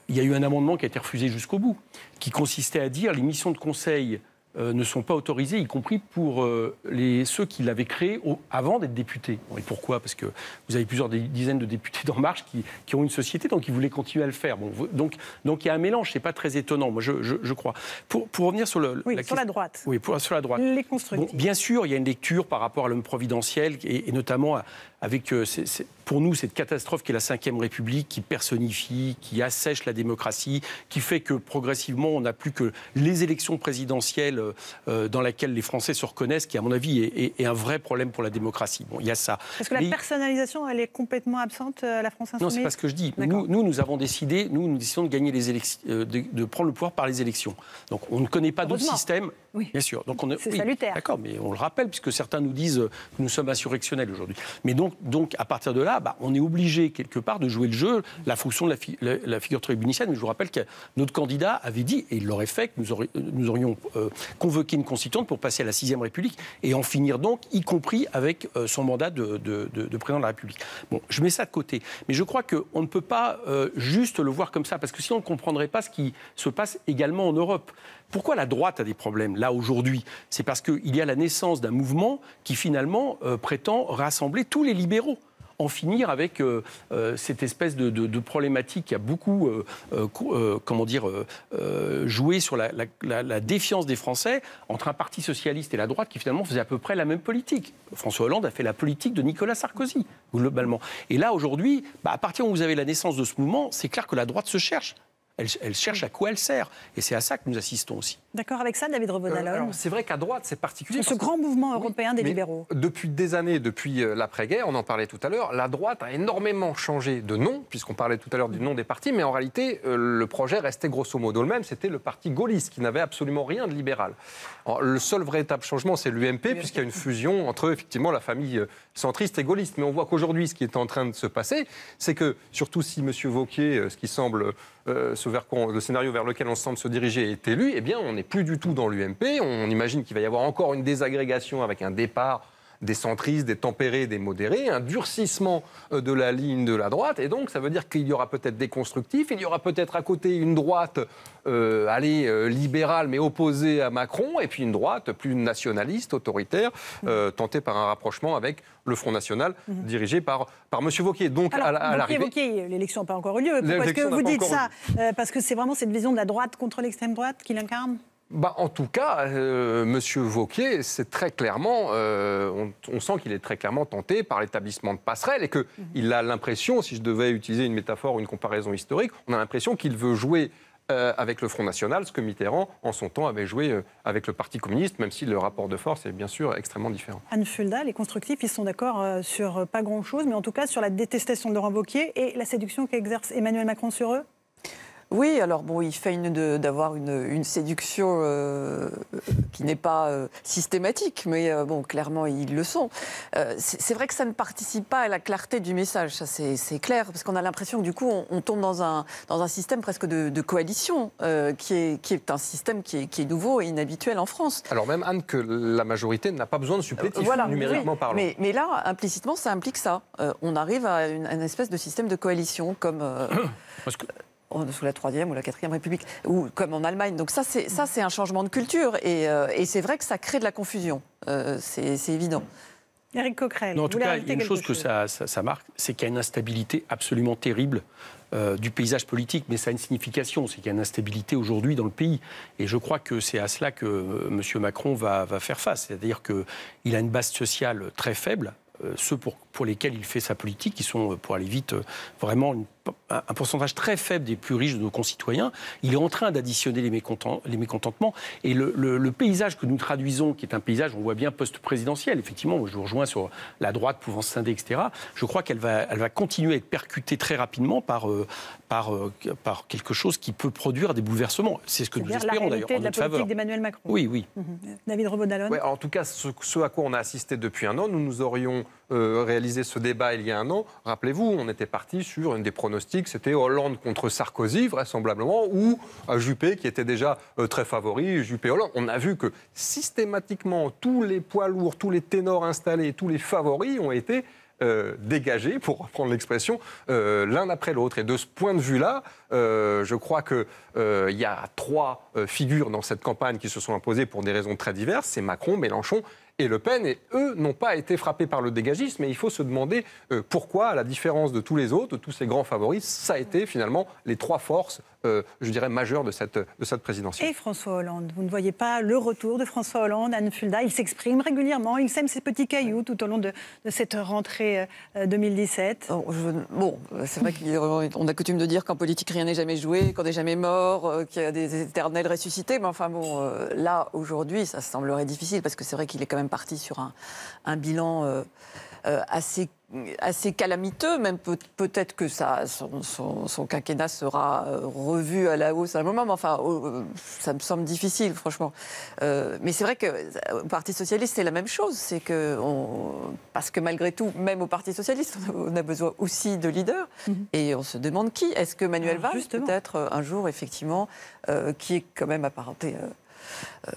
y a eu un amendement qui a été refusé jusqu'au bout, qui consistait à dire les missions de conseil ne sont pas autorisées, y compris pour ceux qui l'avaient créé avant d'être députés. Et pourquoi ? Parce que vous avez plusieurs dizaines de députés d'En Marche qui ont une société, donc ils voulaient continuer à le faire. Bon, donc il y a un mélange, c'est pas très étonnant, moi je crois. Pour revenir sur sur la droite. Oui, sur la droite. Les constructifs. Bon, bien sûr, il y a une lecture par rapport à l'homme providentiel, et notamment avec, pour nous, cette catastrophe qui est la Ve République, qui personnifie, qui assèche la démocratie, qui fait que progressivement, on n'a plus que les élections présidentielles dans lesquelles les Français se reconnaissent, qui, à mon avis, est un vrai problème pour la démocratie. Bon, il y a ça. Parce que la personnalisation, elle est complètement absente à la France Insoumise ? Non, c'est pas ce que je dis. Nous avons décidé, nous décidons de gagner les élections, de prendre le pouvoir par les élections. Donc, on ne connaît pas d'autre système. Oui. Bien sûr. C'est salutaire. D'accord, mais on le rappelle, puisque certains nous disent que nous sommes insurrectionnels aujourd'hui. Mais donc, à partir de là, on est obligé, quelque part, de jouer le jeu, la fonction de la figure tribunicienne. Mais je vous rappelle que notre candidat avait dit, et il l'aurait fait, que nous aurions convoqué une constituante pour passer à la 6e République et en finir donc, y compris avec son mandat de président de la République. Bon, je mets ça de côté. Mais je crois qu'on ne peut pas juste le voir comme ça, parce que sinon on ne comprendrait pas ce qui se passe également en Europe. Pourquoi la droite a des problèmes, là, aujourd'hui ? C'est parce qu'il y a la naissance d'un mouvement qui, finalement, prétend rassembler tous les libéraux. En finir avec cette espèce de problématique qui a beaucoup joué sur la défiance des Français entre un parti socialiste et la droite qui finalement faisait à peu près la même politique. François Hollande a fait la politique de Nicolas Sarkozy, globalement. Et là, aujourd'hui, à partir où vous avez la naissance de ce mouvement, c'est clair que la droite se cherche. Elle cherche à quoi elle sert. Et c'est à ça que nous assistons aussi. D'accord avec ça, David Revaud-Dallon ? C'est vrai qu'à droite, c'est particulier. Ce grand mouvement européen des libéraux. Depuis des années, depuis l'après-guerre, on en parlait tout à l'heure, la droite a énormément changé de nom, puisqu'on parlait tout à l'heure du nom des partis, mais en réalité, le projet restait grosso modo le même. C'était le parti gaulliste, qui n'avait absolument rien de libéral. Alors, le seul véritable changement, c'est l'UMP, puisqu'il y a une fusion entre, effectivement, la famille centriste et gaulliste. Mais on voit qu'aujourd'hui, ce qui est en train de se passer, c'est que, surtout si M. Wauquiez, ce qui semble... le scénario vers lequel on semble se diriger est élu, eh bien, on n'est plus du tout dans l'UMP. On imagine qu'il va y avoir encore une désagrégation avec un départ des centristes, des tempérés, des modérés, un durcissement de la ligne de la droite. Et donc, ça veut dire qu'il y aura peut-être des constructifs, il y aura peut-être à côté une droite libérale, mais opposée à Macron, et puis une droite plus nationaliste, autoritaire, tentée par un rapprochement avec le Front National, dirigé par M. Wauquiez. Donc, à l'arrivée... l'élection n'a pas encore eu lieu. Pourquoi est-ce que vous dites ça ? Parce que c'est vraiment cette vision de la droite contre l'extrême droite qu'il incarne ? En tout cas, M. Wauquiez, c'est très clairement, on sent qu'il est très clairement tenté par l'établissement de passerelles et qu'il a l'impression, si je devais utiliser une métaphore ou une comparaison historique, on a l'impression qu'il veut jouer avec le Front National, ce que Mitterrand, en son temps, avait joué avec le Parti communiste, même si le rapport de force est bien sûr extrêmement différent. Anne Fulda, les constructifs, ils sont d'accord sur pas grand-chose, mais en tout cas sur la détestation de Laurent Wauquiez et la séduction qu'exerce Emmanuel Macron sur eux ? Oui, alors bon, il feigne d'avoir une séduction qui n'est pas systématique, mais bon, clairement, ils le sont. C'est vrai que ça ne participe pas à la clarté du message, ça c'est clair, parce qu'on a l'impression que du coup, on tombe dans un système presque de coalition, qui est un système qui est nouveau et inhabituel en France. Alors même, Anne, que la majorité n'a pas besoin de supplétifs, numériquement parlant. Mais là, implicitement, ça implique ça. On arrive à une espèce de système de coalition, comme... sous la 3e ou la 4e République, ou comme en Allemagne. Donc ça, c'est un changement de culture. Et c'est vrai que ça crée de la confusion. C'est évident. Éric Coquerel, en tout cas, il y a une chose que ça marque, c'est qu'il y a une instabilité absolument terrible du paysage politique, mais ça a une signification, c'est qu'il y a une instabilité aujourd'hui dans le pays. Et je crois que c'est à cela que M. Macron va faire face. C'est-à-dire qu'il a une base sociale très faible. Ceux pour lesquels il fait sa politique, qui sont, pour aller vite, vraiment un pourcentage très faible des plus riches de nos concitoyens. Il est en train d'additionner les mécontentements. Et le paysage que nous traduisons, qui est un paysage, on voit bien, post-présidentiel, effectivement, je vous rejoins sur la droite pouvant se scinder, etc., je crois qu'elle va continuer à être percutée très rapidement par quelque chose qui peut produire des bouleversements. C'est ce que nous espérons d'ailleurs, en notre faveur. La politique d'Emmanuel Macron. Oui. David Rebaud-Dallon. Ouais, en tout cas, ce à quoi on a assisté depuis un an, nous aurions réalisé ce débat il y a un an. Rappelez-vous, on était parti sur une des pronostics, c'était Hollande contre Sarkozy, vraisemblablement, ou Juppé, qui était déjà très favori, Juppé-Hollande. On a vu que systématiquement, tous les poids lourds, tous les ténors installés, tous les favoris ont été dégagés, pour reprendre l'expression, l'un après l'autre. Et de ce point de vue-là, je crois qu'il y a trois figures dans cette campagne qui se sont imposées pour des raisons très diverses. C'est Macron, Mélenchon et Le Pen, et eux n'ont pas été frappés par le dégagisme, mais il faut se demander pourquoi, à la différence de tous les autres, de tous ces grands favoris, ça a été finalement les trois forces, je dirais, majeures de cette présidentielle. Et François Hollande, vous ne voyez pas le retour de François Hollande, Anne Fulda, il s'exprime régulièrement, il sème ses petits cailloux tout au long de cette rentrée 2017. Bon, c'est vrai qu'on a coutume de dire qu'en politique rien n'est jamais joué, qu'on n'est jamais mort, qu'il y a des éternels ressuscités, mais enfin bon, là, aujourd'hui, ça semblerait difficile, parce que c'est vrai qu'il est quand même parti sur un bilan assez calamiteux, même peut-être que son quinquennat sera revu à la hausse à un moment, mais enfin, ça me semble difficile, franchement. Mais c'est vrai qu'au Parti Socialiste, c'est la même chose, c'est que parce que malgré tout, même au Parti Socialiste, on a besoin aussi de leaders, et on se demande qui. Est-ce que Manuel Valls, peut-être un jour, effectivement, qui est quand même apparenté...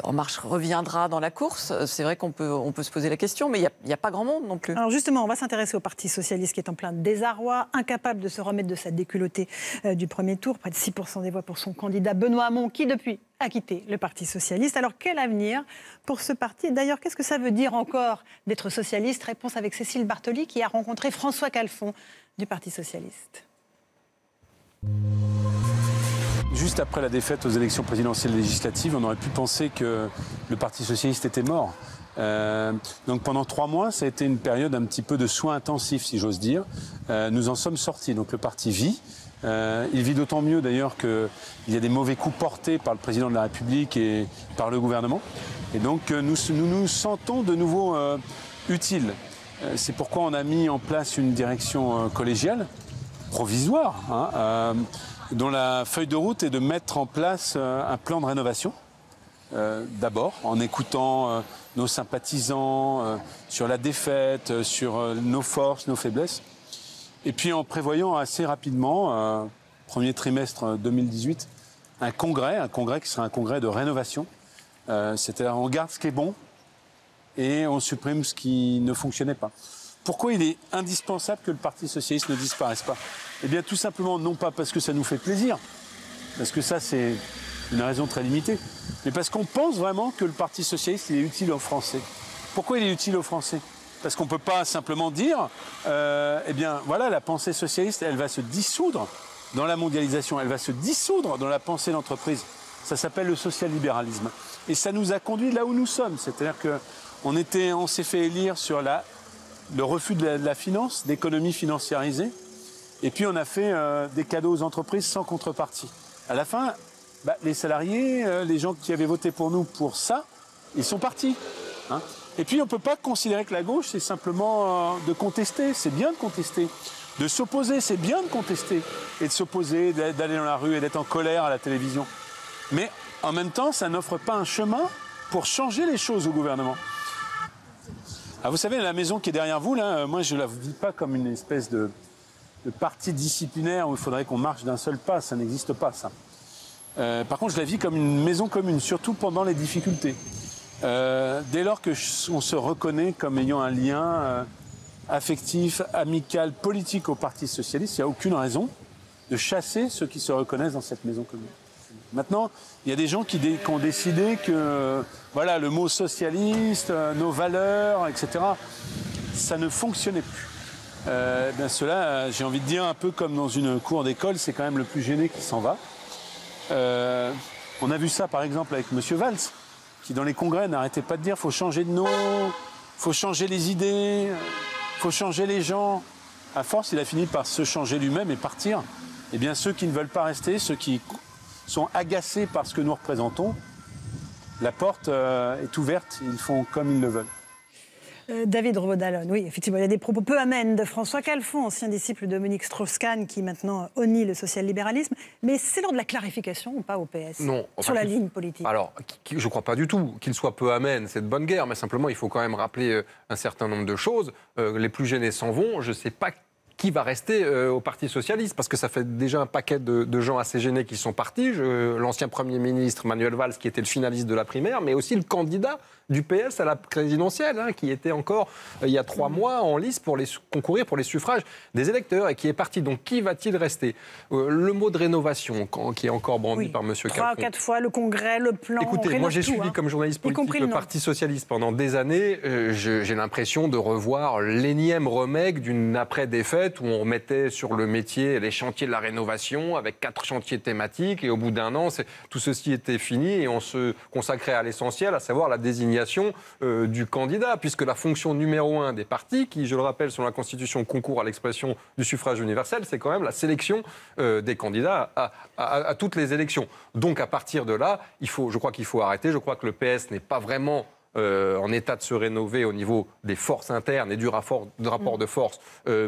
En Marche reviendra dans la course. C'est vrai qu'on peut se poser la question, mais il n'y a pas grand monde non plus. Alors justement, on va s'intéresser au Parti Socialiste qui est en plein désarroi, incapable de se remettre de sa déculottée du premier tour. Près de 6% des voix pour son candidat Benoît Hamon, qui depuis a quitté le Parti Socialiste. Alors quel avenir pour ce parti? D'ailleurs, qu'est-ce que ça veut dire encore d'être socialiste? Réponse avec Cécile Bartoli qui a rencontré François Calfon du Parti Socialiste. Juste après la défaite aux élections présidentielles législatives, on aurait pu penser que le Parti socialiste était mort. Donc pendant 3 mois, ça a été une période un petit peu de soins intensifs, si j'ose dire. Nous en sommes sortis, donc le parti vit. Il vit d'autant mieux d'ailleurs qu'il y a des mauvais coups portés par le président de la République et par le gouvernement. Et donc nous nous sentons de nouveau utiles. C'est pourquoi on a mis en place une direction collégiale, provisoire, dont la feuille de route est de mettre en place un plan de rénovation. D'abord, en écoutant nos sympathisants sur la défaite, sur nos forces, nos faiblesses. Et puis en prévoyant assez rapidement, premier trimestre 2018, un congrès qui sera un congrès de rénovation. C'est-à-dire on garde ce qui est bon et on supprime ce qui ne fonctionnait pas. Pourquoi il est indispensable que le Parti socialiste ne disparaisse pas? Eh bien tout simplement, non pas parce que ça nous fait plaisir, parce que ça c'est une raison très limitée, mais parce qu'on pense vraiment que le Parti socialiste il est utile aux Français. Pourquoi il est utile aux Français? Parce qu'on ne peut pas simplement dire, eh bien voilà, la pensée socialiste, elle va se dissoudre dans la mondialisation, elle va se dissoudre dans la pensée d'entreprise. Ça s'appelle le social-libéralisme. Et ça nous a conduit là où nous sommes, c'est-à-dire qu'on s'est fait élire sur le refus de la finance, d'économie financiarisée. Et puis on a fait des cadeaux aux entreprises sans contrepartie. À la fin, les salariés, les gens qui avaient voté pour nous pour ça, ils sont partis. Et puis on ne peut pas considérer que la gauche, c'est simplement de contester. C'est bien de contester. de s'opposer. C'est bien de contester et de s'opposer, d'aller dans la rue et d'être en colère à la télévision. Mais en même temps, ça n'offre pas un chemin pour changer les choses au gouvernement. Ah, vous savez, la maison qui est derrière vous, là, moi je ne la vis pas comme une espèce de parti disciplinaire où il faudrait qu'on marche d'un seul pas. Ça n'existe pas, ça. Par contre, je la vis comme une maison commune, surtout pendant les difficultés. Dès lors qu'on se reconnaît comme ayant un lien affectif, amical, politique au Parti socialiste, il n'y a aucune raison de chasser ceux qui se reconnaissent dans cette maison commune. Maintenant, il y a des gens qui ont décidé que voilà, le mot socialiste, nos valeurs, etc., ça ne fonctionnait plus. Cela, j'ai envie de dire, un peu comme dans une cour d'école, c'est quand même le plus gêné qui s'en va. On a vu ça, par exemple, avec M. Valls, qui, dans les congrès, n'arrêtait pas de dire « faut changer de nom, faut changer les idées, faut changer les gens ». À force, il a fini par se changer lui-même et partir. Eh bien, ceux qui ne veulent pas rester, ceux qui sont agacés par ce que nous représentons, la porte est ouverte, ils font comme ils le veulent. David Rebaud-Dallon, oui, effectivement, il y a des propos peu amènes de François Calfon, ancien disciple de Dominique Strauss-Kahn, qui maintenant honnie le social-libéralisme. Mais c'est l'heure de la clarification ou pas au PS? Non. Sur la ligne politique. Alors, je ne crois pas du tout qu'il soit peu amène, c'est de bonne guerre, mais simplement, il faut quand même rappeler un certain nombre de choses. Les plus gênés s'en vont, je ne sais pas qui va rester au Parti socialiste, parce que ça fait déjà un paquet de gens assez gênés qui sont partis. L'ancien Premier ministre Manuel Valls, qui était le finaliste de la primaire, mais aussi le candidat du PS à la présidentielle, qui était encore, il y a 3 mois, en lice pour concourir pour les suffrages des électeurs, et qui est parti. Donc, qui va-t-il rester? Le mot de rénovation, qui est encore brandi par M. Calfon. 3 ou 4 fois, le congrès, le plan... Écoutez, moi j'ai suivi comme journaliste politique le Parti socialiste pendant des années. J'ai l'impression de revoir l'énième remake d'une après-défaite où on remettait sur le métier les chantiers de la rénovation avec 4 chantiers thématiques, et au bout d'un an, tout ceci était fini et on se consacrait à l'essentiel, à savoir la désignation du candidat, puisque la fonction numéro 1 des partis, qui, je le rappelle, selon la Constitution, concourt à l'expression du suffrage universel, c'est quand même la sélection des candidats à toutes les élections. Donc à partir de là, je crois qu'il faut arrêter. Je crois que le PS n'est pas vraiment en état de se rénover au niveau des forces internes et du rapport de force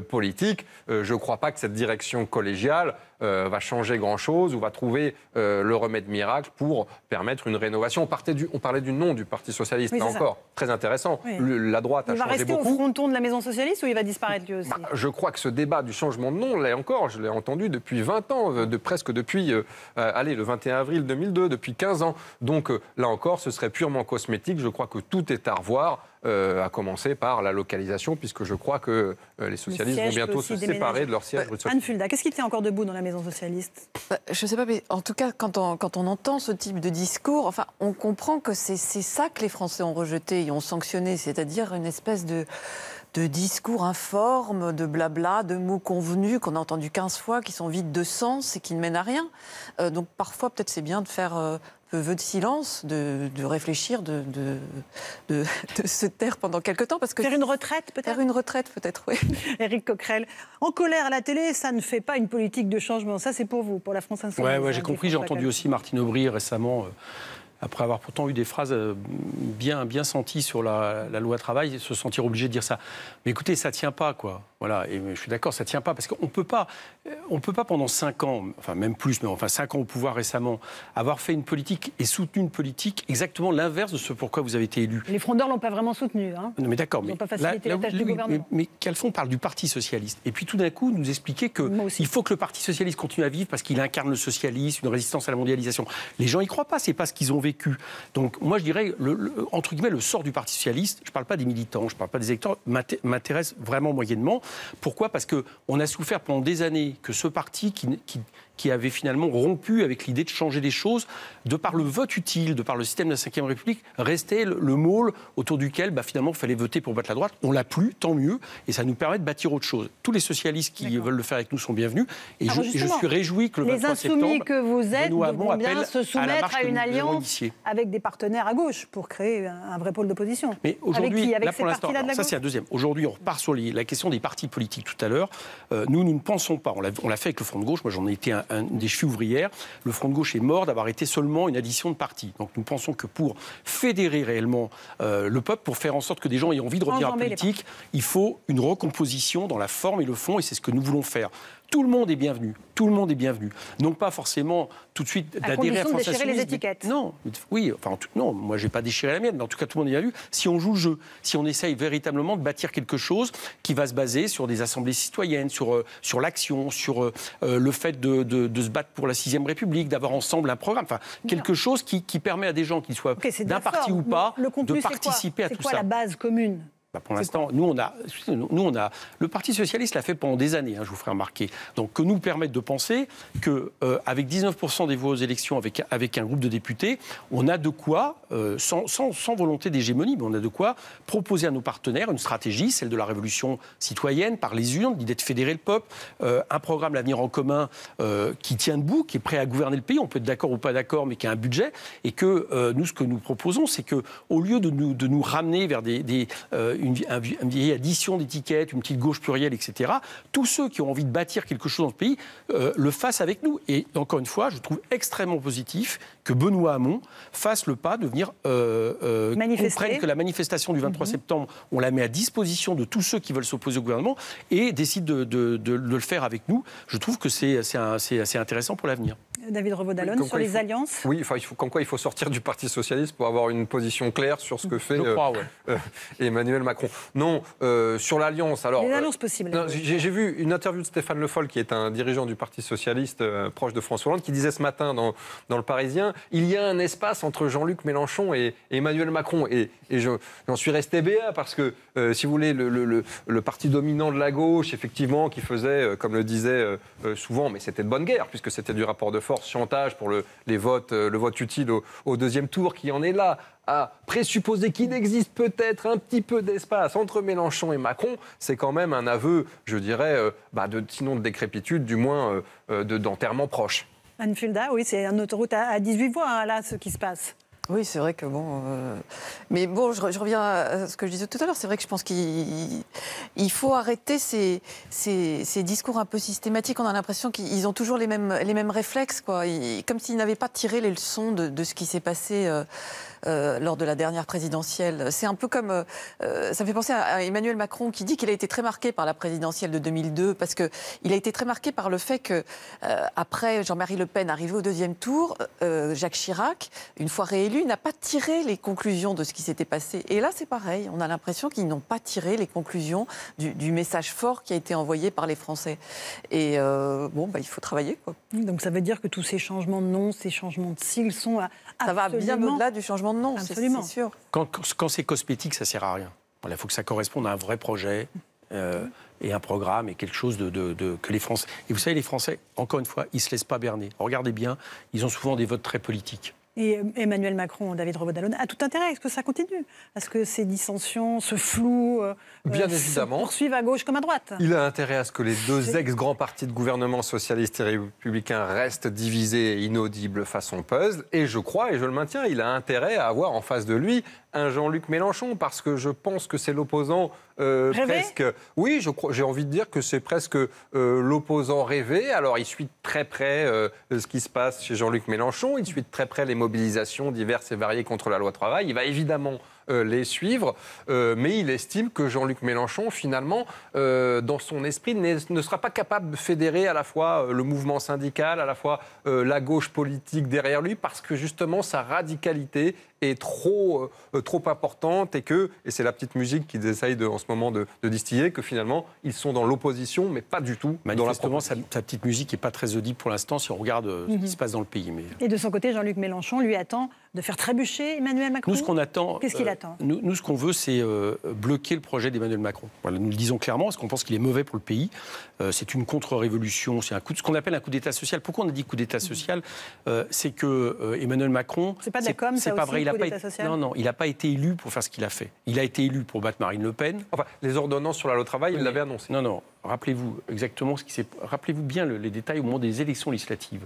politique. Je ne crois pas que cette direction collégiale va changer grand-chose ou va trouver le remède miracle pour permettre une rénovation. On parlait du nom du Parti socialiste, là encore, très intéressant. Oui. La droite a changé beaucoup. Il va rester au fronton de la maison socialiste ou il va disparaître lui aussi? Je crois que ce débat du changement de nom, là encore, je l'ai entendu depuis 20 ans, presque depuis le 21 avril 2002, depuis 15 ans. Donc là encore, ce serait purement cosmétique. Je crois que tout est à revoir, à commencer par la localisation, puisque je crois que les socialistes vont bientôt se séparer de leur siège. Anne Fulda, qu'est-ce qui tient encore debout dans la maison socialiste? Je ne sais pas, mais en tout cas, quand on entend ce type de discours, enfin, on comprend que c'est ça que les Français ont rejeté et ont sanctionné, c'est-à-dire une espèce de discours informes, de blabla, de mots convenus qu'on a entendus 15 fois, qui sont vides de sens et qui ne mènent à rien. Donc parfois, peut-être c'est bien de faire vœu de silence, de réfléchir, de se taire pendant quelque temps. Parce que faire une retraite, peut-être? Faire une retraite, peut-être, oui. Éric Coquerel, en colère à la télé, ça ne fait pas une politique de changement. Ça, c'est pour vous, pour la France Insoumise. Oui, j'ai compris. J'ai entendu aussi Martine Aubry récemment... après avoir pourtant eu des phrases bien senties sur la loi travail, se sentir obligé de dire ça. Mais écoutez, ça ne tient pas, quoi. Voilà, et je suis d'accord, ça ne tient pas, parce qu'on ne peut pas pendant 5 ans, enfin même plus, mais enfin 5 ans au pouvoir récemment, avoir fait une politique et soutenu une politique exactement l'inverse de ce pourquoi vous avez été élu. Les frondeurs ne l'ont pas vraiment soutenu. Hein. Non, mais d'accord, ils n'ont pas facilité la tâche du gouvernement. Mais Calfon parle du Parti socialiste. Et puis tout d'un coup, nous expliquer qu'il faut que le Parti socialiste continue à vivre parce qu'il incarne le socialisme, une résistance à la mondialisation. Les gens n'y croient pas, c'est pas ce qu'ils ont vécu. Donc moi je dirais, entre guillemets, le sort du Parti socialiste, je ne parle pas des militants, je ne parle pas des électeurs, m'intéresse vraiment moyennement. Pourquoi? Parce qu'on a souffert pendant des années que ce parti qui avait finalement rompu avec l'idée de changer les choses, de par le vote utile, de par le système de la Ve République, restait le môle autour duquel finalement il fallait voter pour battre la droite. On l'a plus, tant mieux, et ça nous permet de bâtir autre chose. Tous les socialistes qui veulent le faire avec nous sont bienvenus, et je suis réjoui que le 23 septembre, les insoumis que vous êtes devront bien se soumettre à une alliance négocier. Avec des partenaires à gauche pour créer un vrai pôle d'opposition. Mais aujourd'hui, avec là pour l'instant, ça c'est un deuxième. Aujourd'hui, on repart sur la question des partis politiques tout à l'heure. Nous ne pensons pas, on l'a fait avec le Front de gauche, moi j'en ai été un des chevilles ouvrières, le Front de gauche est mort d'avoir été seulement une addition de partis. Donc nous pensons que pour fédérer réellement le peuple, pour faire en sorte que des gens aient envie de revenir à la politique, il faut une recomposition dans la forme et le fond, et c'est ce que nous voulons faire. Tout le monde est bienvenu. Tout le monde est bienvenu. Non pas forcément tout de suite d'adhérer à France Insoumise. Les étiquettes. Non, oui, enfin non, moi j'ai pas déchiré la mienne, mais en tout cas tout le monde est bienvenu. Si on joue le jeu, si on essaye véritablement de bâtir quelque chose qui va se baser sur des assemblées citoyennes, sur l'action, sur le fait de se battre pour la 6e République, d'avoir ensemble un programme, enfin quelque chose qui permet à des gens, qu'ils soient d'un parti ou pas, de participer à tout ça. C'est quoi la base commune ? Pour l'instant, nous on a le Parti socialiste l'a fait pendant des années, je vous ferai remarquer. Donc que nous permettre de penser que avec 19% des voix aux élections, avec un groupe de députés, on a de quoi, sans volonté d'hégémonie, mais on a de quoi proposer à nos partenaires une stratégie, celle de la révolution citoyenne par les urnes, l'idée de fédérer le peuple, un programme l'avenir en commun qui tient debout, qui est prêt à gouverner le pays. On peut être d'accord ou pas d'accord, mais qui a un budget, et que nous, ce que nous proposons, c'est que au lieu de nous ramener vers une vieille addition d'étiquettes, une petite gauche plurielle, etc. Tous ceux qui ont envie de bâtir quelque chose dans ce pays le fassent avec nous. Et encore une fois, je trouve extrêmement positif que Benoît Hamon fasse le pas de venir comprenne que la manifestation du 23 septembre, on la met à disposition de tous ceux qui veulent s'opposer au gouvernement et décide de le faire avec nous. Je trouve que c'est assez intéressant pour l'avenir. David Revaud-Dallon, sur les alliances. Oui, comme quoi il faut sortir du Parti socialiste pour avoir une position claire sur ce que fait Emmanuel Macron. Non, sur l'alliance. Alors, les alliances possibles. J'ai vu une interview de Stéphane Le Foll, qui est un dirigeant du Parti socialiste proche de François Hollande, qui disait ce matin dans Le Parisien, il y a un espace entre Jean-Luc Mélenchon et Emmanuel Macron. Et j'en suis resté béat parce que, si vous voulez, le parti dominant de la gauche, effectivement, qui faisait, comme le disait souvent, mais c'était de bonne guerre, puisque c'était du rapport de force, chantage pour le vote utile au deuxième tour, qui en est là à présupposer qu'il existe peut-être un petit peu d'espace entre Mélenchon et Macron, c'est quand même un aveu, je dirais, sinon de décrépitude, du moins d'enterrement proche. Anne Fulda, oui, c'est une autoroute à 18 voies, là, ce qui se passe. Oui, c'est vrai que bon... Mais bon, je reviens à ce que je disais tout à l'heure. C'est vrai que je pense qu'il faut arrêter ces discours un peu systématiques. On a l'impression qu'ils ont toujours les mêmes réflexes, quoi. Comme s'ils n'avaient pas tiré les leçons de ce qui s'est passé lors de la dernière présidentielle. C'est un peu comme... ça me fait penser à Emmanuel Macron qui dit qu'il a été très marqué par la présidentielle de 2002 parce qu'il a été très marqué par le fait que après Jean-Marie Le Pen arrivé au deuxième tour, Jacques Chirac, une fois réélu, n'a pas tiré les conclusions de ce qui s'était passé. Et là, c'est pareil. On a l'impression qu'ils n'ont pas tiré les conclusions du message fort qui a été envoyé par les Français. Et il faut travailler, quoi. Donc ça veut dire que tous ces changements de nom, ces changements de sigle sont ça va bien au-delà du changement de nom, c'est sûr. Quand c'est cosmétique, ça ne sert à rien. Il faut que ça corresponde à un vrai projet et un programme et quelque chose que les Français... Et vous savez, les Français, encore une fois, ils ne se laissent pas berner. Regardez bien, ils ont souvent des votes très politiques. Et Emmanuel Macron, David Revaud-Dallon, a tout intérêt à ce que ça continue, à ce que ces dissensions, ce flou, bien évidemment, se poursuivent à gauche comme à droite. Il a intérêt à ce que les deux ex-grands partis de gouvernement socialistes et républicains restent divisés et inaudibles façon puzzle. Et je crois, et je le maintiens, il a intérêt à avoir en face de lui un Jean-Luc Mélenchon, parce que je pense que c'est l'opposant presque... Oui, j'ai envie de dire que c'est presque l'opposant rêvé. Alors, il suit de très près ce qui se passe chez Jean-Luc Mélenchon, il suit de très près les mobilisations diverses et variées contre la loi travail. Il va évidemment les suivre, mais il estime que Jean-Luc Mélenchon, finalement, dans son esprit, ne sera pas capable de fédérer à la fois le mouvement syndical, à la fois la gauche politique derrière lui, parce que justement sa radicalité est trop importante et c'est la petite musique qu'ils essayent en ce moment de distiller, que finalement ils sont dans l'opposition, mais pas du tout dans la proposition. Sa petite musique n'est pas très audible pour l'instant si on regarde ce qui se passe dans le pays. Mais... Et de son côté, Jean-Luc Mélenchon lui attend de faire trébucher Emmanuel Macron. Nous, ce qu'on attend, qu'est-ce qu'il attend ? Nous, ce qu'on veut, c'est bloquer le projet d'Emmanuel Macron. Voilà, nous le disons clairement, parce qu'on pense qu'il est mauvais pour le pays. C'est une contre-révolution, c'est ce qu'on appelle un coup d'État social. Pourquoi on a dit coup d'État social ? C'est que Emmanuel Macron... C'est pas de la com, ça pas aussi, vrai. coup d'État social ? Non, il n'a pas été élu pour faire ce qu'il a fait. Il a été élu pour battre Marine Le Pen. Enfin, les ordonnances sur la loi travail, il l'avait annoncé. Non, rappelez-vous exactement ce qui s'est... Rappelez-vous bien les détails au moment des élections législatives.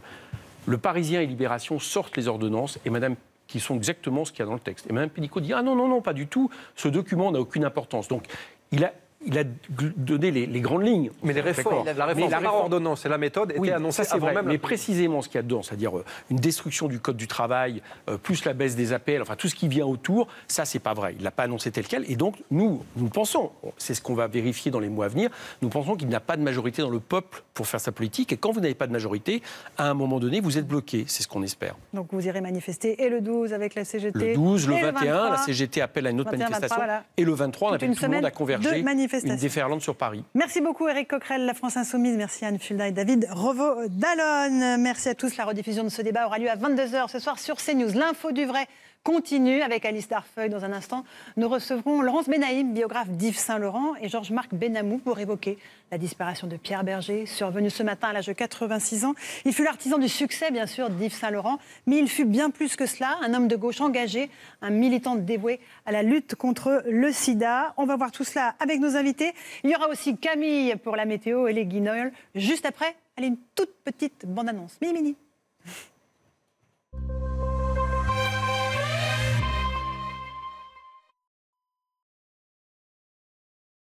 Le Parisien et Libération sortent les ordonnances et Madame qui sont exactement ce qu'il y a dans le texte. Et Mme Pénicaud dit « Ah non, non, non, pas du tout, ce document n'a aucune importance ». Donc, il a donné les grandes lignes. Mais les réformes, la réforme par ordonnance et la méthode étaient annoncées avant même. Mais précisément ce qu'il y a dedans, c'est-à-dire une destruction du code du travail, plus la baisse des APL, enfin tout ce qui vient autour, ça c'est pas vrai. Il l'a pas annoncé tel quel. Et donc nous pensons, c'est ce qu'on va vérifier dans les mois à venir, nous pensons qu'il n'y a pas de majorité dans le peuple pour faire sa politique. Et quand vous n'avez pas de majorité, à un moment donné, vous êtes bloqué. C'est ce qu'on espère. Donc vous irez manifester et le 12 avec la CGT. Le 12, le 21, 23, la CGT appelle à une autre 21, manifestation. 23, voilà. Et le 23, on appelle tout le monde à converger. Une déferlante sur Paris. Merci beaucoup Éric Coquerel, La France Insoumise. Merci Anne Fulda et David Revaud-Dallon. Merci à tous. La rediffusion de ce débat aura lieu à 22h ce soir sur CNews. L'info du vrai continue avec Alice Darfeuille. Dans un instant, nous recevrons Laurence Benaïm, biographe d'Yves Saint-Laurent, et Georges-Marc Benamou pour évoquer la disparition de Pierre Berger, survenu ce matin à l'âge de 86 ans. Il fut l'artisan du succès, bien sûr, d'Yves Saint-Laurent, mais il fut bien plus que cela, un homme de gauche engagé, un militant dévoué à la lutte contre le sida. On va voir tout cela avec nos invités. Il y aura aussi Camille pour la météo et les guignols. Juste après, allez, une toute petite bande-annonce. Mini.